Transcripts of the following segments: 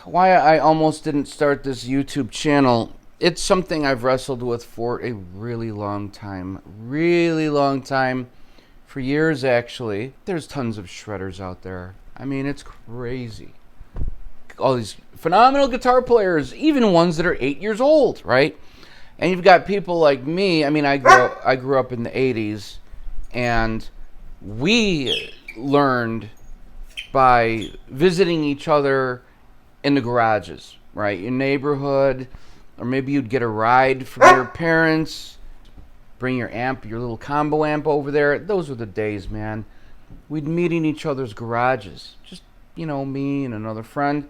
why I almost didn't start this YouTube channel. It's something I've wrestled with for a really long time. Really long time. For years, actually. There's tons of shredders out there. I mean, it's crazy. All these phenomenal guitar players, even ones that are 8 years old, right? And you've got people like me. I mean, I grew up in the 80s, and we learned by visiting each other in the garages, right? Your neighborhood, or maybe you'd get a ride from your parents, bring your amp, your little combo amp over there. Those were the days, man. We'd meet in each other's garages. Just, me and another friend.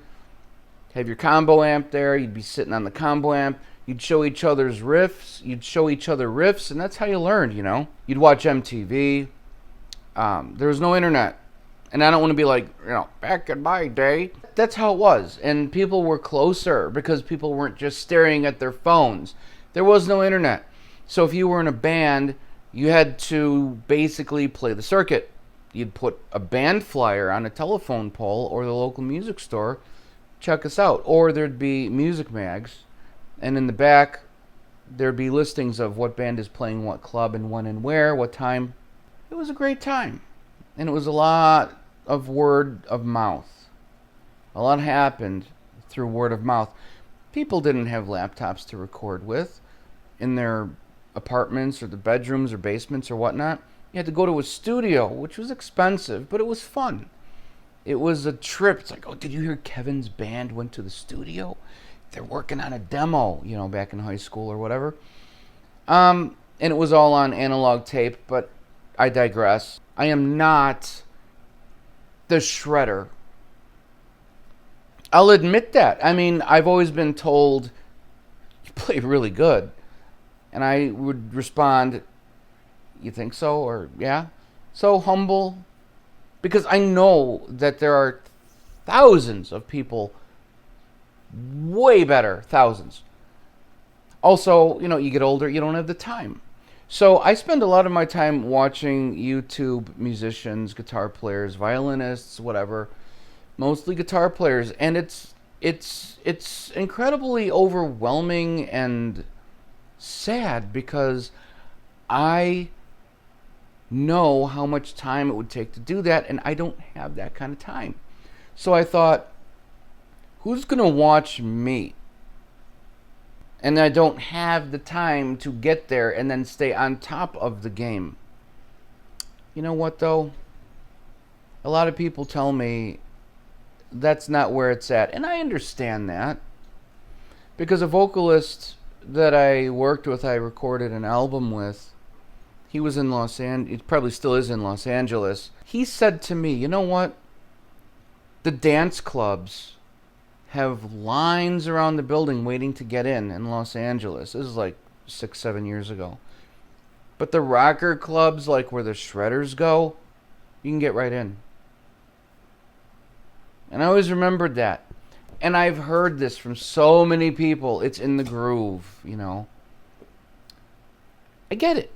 Have your combo amp there. You'd be sitting on the combo amp. You'd show each other's riffs. You'd show each other riffs, and that's how you learned. You'd watch MTV. There was no internet. And I don't want to be like, back in my day. That's how it was. And people were closer because people weren't just staring at their phones. There was no internet. So if you were in a band, you had to basically play the circuit. You'd put a band flyer on a telephone pole or the local music store. Check us out. Or there'd be music mags. And in the back, there'd be listings of what band is playing what club and when and where, what time. It was a great time. And it was a lot of word of mouth. A lot happened through word of mouth. People didn't have laptops to record with in their apartments or the bedrooms or basements or whatnot. You had to go to a studio, which was expensive, but it was fun. It was a trip. It's like, oh, did you hear Kevin's band went to the studio? They're working on a demo, back in high school or whatever. And it was all on analog tape, but I digress. I am not the shredder. I'll admit that. I mean, I've always been told, you play really good. And I would respond, you think so? Or, yeah? So humble. Because I know that there are thousands of people way better. Thousands. Also, you get older, you don't have the time. So I spend a lot of my time watching YouTube musicians, guitar players, violinists, whatever. Mostly guitar players. And it's incredibly overwhelming and sad because I know how much time it would take to do that, and I don't have that kind of time. So I thought, who's going to watch me? And I don't have the time to get there and then stay on top of the game. You know what, though? A lot of people tell me that's not where it's at, and I understand that. Because a vocalist that I worked with, I recorded an album with, he was in Los Angeles, he probably still is in Los Angeles. He said to me, you know what? The dance clubs have lines around the building waiting to get in Los Angeles. This is like 6-7 years ago. But the rocker clubs, like where the shredders go, you can get right in. And I always remembered that. And I've heard this from so many people. It's in the groove, I get it.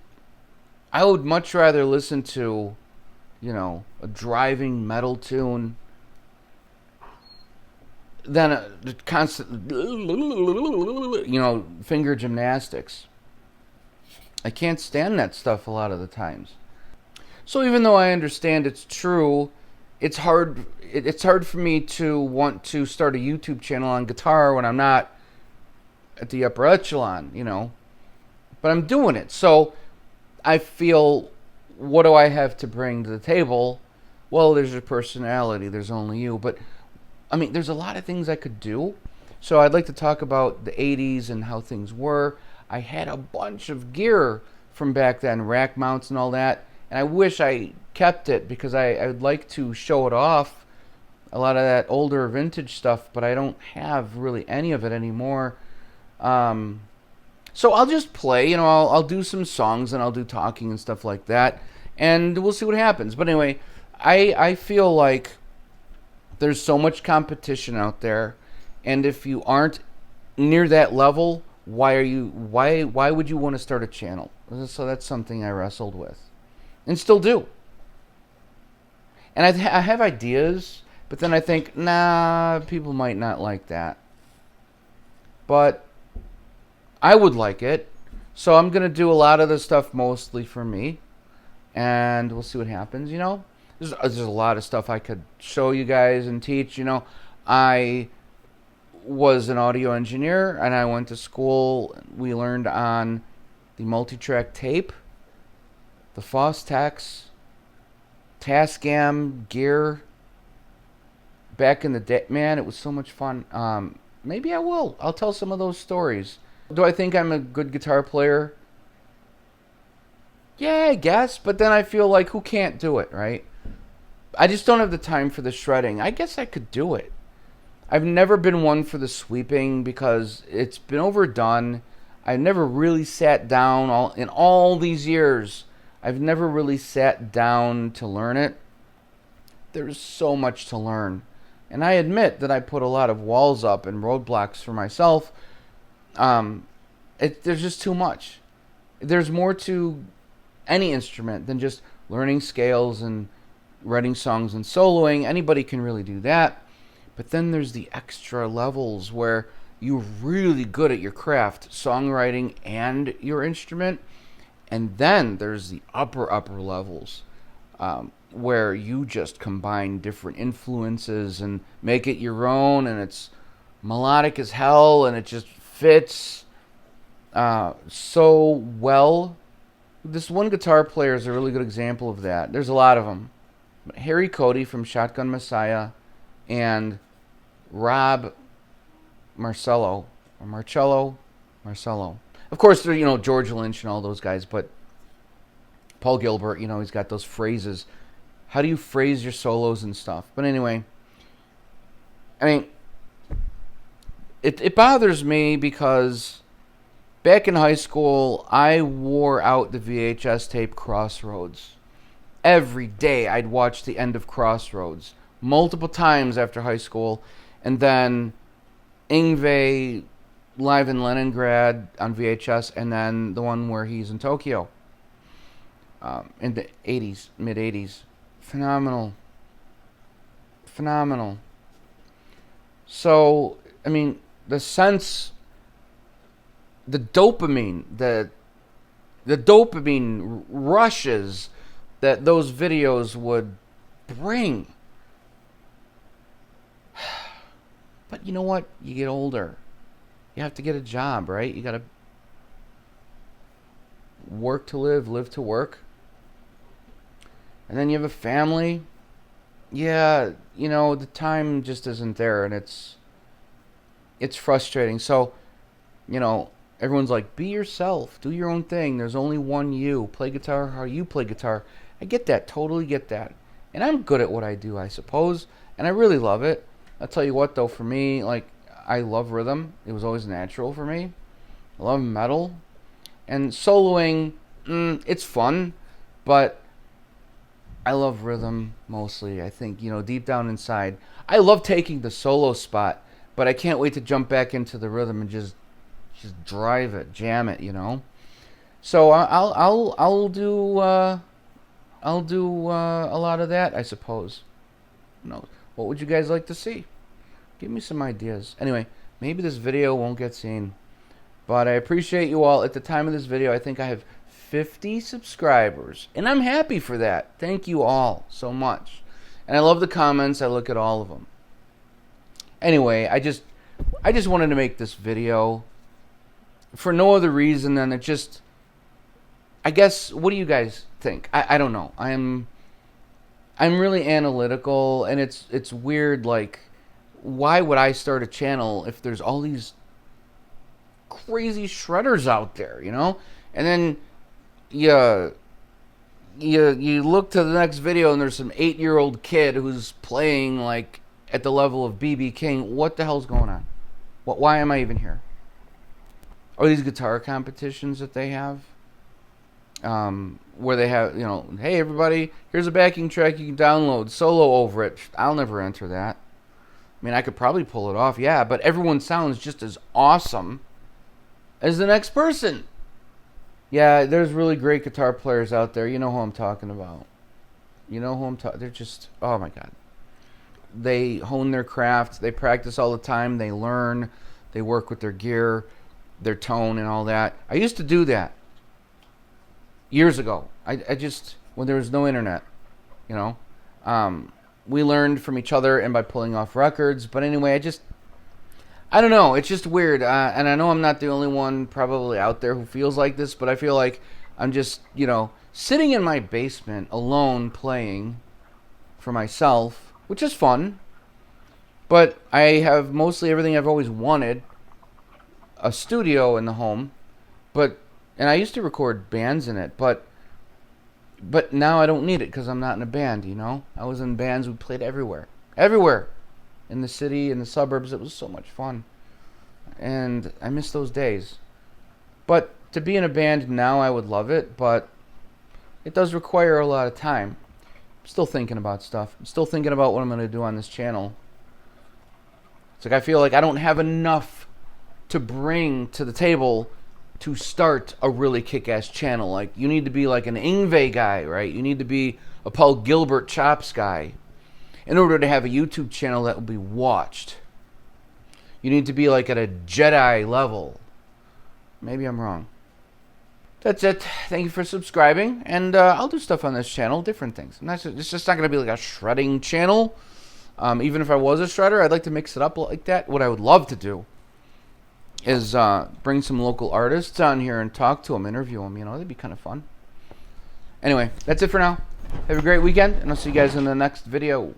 I would much rather listen to, a driving metal tune than a constant, finger gymnastics. I can't stand that stuff a lot of the times. So even though I understand it's true, it's hard for me to want to start a YouTube channel on guitar when I'm not at the upper echelon, But I'm doing it. So I feel, what do I have to bring to the table? Well, there's your personality. There's only you. But, I mean, there's a lot of things I could do. So I'd like to talk about the 80s and how things were. I had a bunch of gear from back then, rack mounts and all that. And I wish I kept it because I would like to show it off, a lot of that older vintage stuff, but I don't have really any of it anymore. So I'll just play, I'll do some songs and I'll do talking and stuff like that, and we'll see what happens. But anyway, I feel like there's so much competition out there, and if you aren't near that level, why would you want to start a channel? So that's something I wrestled with, and still do. And I have ideas But then I think, nah, people might not like that. But I would like it. So I'm going to do a lot of this stuff mostly for me. And we'll see what happens, you know. There's a lot of stuff I could show you guys and teach, you know. I was an audio engineer, and I went to school. We learned on the multi-track tape, the Fostex, Tascam gear. Back in the day, man, it was so much fun. Maybe I will. I'll tell some of those stories. Do I think I'm a good guitar player? Yeah, I guess. But then I feel like, who can't do it, right? I just don't have the time for the shredding. I guess I could do it. I've never been one for the sweeping because it's been overdone. I've never really sat down in all these years. I've never really sat down to learn it. There's so much to learn. And I admit that I put a lot of walls up and roadblocks for myself. There's just too much. There's more to any instrument than just learning scales and writing songs and soloing. Anybody can really do that. But then there's the extra levels where you're really good at your craft, songwriting and your instrument. And then there's the upper levels where you just combine different influences and make it your own, and it's melodic as hell, and it just fits so well. This one guitar player is a really good example of that. There's a lot of them. Harry Cody from Shotgun Messiah and Rob Marcello. Of course, they're, you know, George Lynch and all those guys, but Paul Gilbert, you know, he's got those phrases. How do you phrase your solos and stuff? But anyway, I mean, it bothers me because back in high school, I wore out the VHS tape Crossroads. Every day I'd watch the end of Crossroads multiple times after high school. And then Yngwie live in Leningrad on VHS, and then the one where he's in Tokyo in the 80s, mid-80s. Phenomenal. So, I mean, the sense, the dopamine rushes that those videos would bring. But you know what? You get older. You have to get a job, right? You got to work to live, live to work. And then you have a family. Yeah, you know, the time just isn't there, and it's frustrating. So, you know, everyone's like, be yourself, do your own thing. There's only one you. Play guitar how you play guitar. I get that, totally get that. And I'm good at what I do, I suppose, and I really love it. I'll tell you what, though, for me, like, I love rhythm. It was always natural for me. I love metal. And soloing, it's fun, but I love rhythm mostly. I think, you know, deep down inside, I love taking the solo spot, but I can't wait to jump back into the rhythm and just drive it, jam it, you know. So I'll do a lot of that, I suppose. Who knows? What would you guys like to see? Give me some ideas. Anyway, maybe this video won't get seen, but I appreciate you all. At the time of this video, I think I have 50 subscribers, and I'm happy for that. Thank you all so much. And I love the comments. I look at all of them. Anyway, I just wanted to make this video for no other reason than it just, I guess, what do you guys think? I don't know. I'm really analytical, and it's weird, like, why would I start a channel if there's all these crazy shredders out there, you know? And then you look to the next video and there's some 8-year-old kid who's playing like at the level of B.B. King. What the hell's going on? Why am I even here? Or these guitar competitions that they have, where they have, you know, hey everybody, here's a backing track you can download, solo over it. I'll never enter that. I mean, I could probably pull it off, yeah, but everyone sounds just as awesome as the next person. Yeah, there's really great guitar players out there. You know who I'm talking about. They're just, oh my God. they hone their craft, they practice all the time, they learn, they work with their gear, their tone and all that. I used to do that years ago. I just, when there was no internet, you know. We learned from each other and by pulling off records. But anyway, I don't know. It's just weird. And I know I'm not the only one probably out there who feels like this, but I feel like I'm just, you know, sitting in my basement alone playing for myself, which is fun. But I have mostly everything I've always wanted. A studio in the home. And I used to record bands in it, but now I don't need it because I'm not in a band, you know? I was in bands, we played everywhere. Everywhere. In the city, in the suburbs, it was so much fun. And I miss those days. But to be in a band now, I would love it, but it does require a lot of time. I'm still thinking about stuff. I'm still thinking about what I'm going to do on this channel. It's like I feel like I don't have enough to bring to the table to start a really kick-ass channel. Like, you need to be like an Ingve guy, right? You need to be a Paul Gilbert Chops guy in order to have a YouTube channel that will be watched. You need to be like at a Jedi level. Maybe I'm wrong. That's it. Thank you for subscribing, and I'll do stuff on this channel, different things. It's just not going to be like a shredding channel. Even if I was a shredder, I'd like to mix it up like that. What I would love to do is bring some local artists on here and talk to them, interview them. You know, that'd be kind of fun. Anyway, that's it for now. Have a great weekend, and I'll see you guys in the next video.